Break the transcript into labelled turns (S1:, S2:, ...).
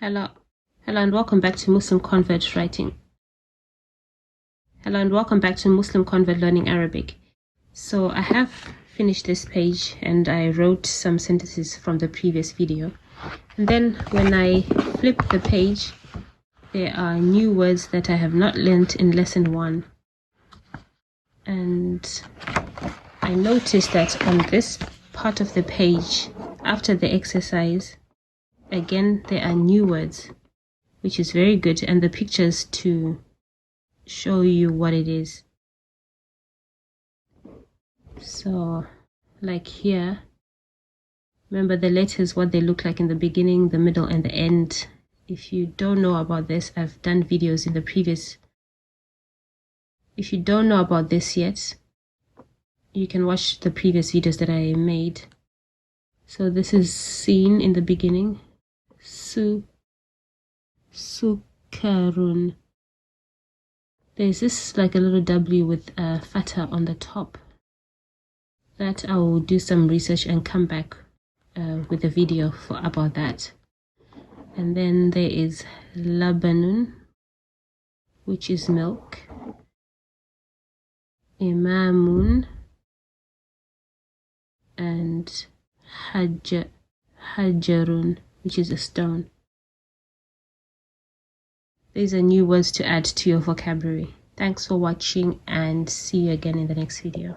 S1: Hello and welcome back to Muslim Convert Writing. Hello and welcome back to Muslim Convert Learning Arabic. So I have finished this page and I wrote some sentences from the previous video. And then when I flip the page, there are new words that I have not learnt in lesson 1. And I noticed that on this part of the page, after the exercise, again, there are new words, which is very good, and the pictures to show you what it is. So, like here, remember the letters, what they look like in the beginning, the middle, and the end. If you don't know about this, I've done videos in the previous. If you don't know about this yet, you can watch the previous videos that I made. So this is seen in the beginning. Sukarun. There's this like a little W with a fatha on the top. That I will do some research and come back with a video about that. And then there is labanun, which is milk. Imamun and hajarun, which is a stone. These are new words to add to your vocabulary. Thanks for watching and see you again in the next video.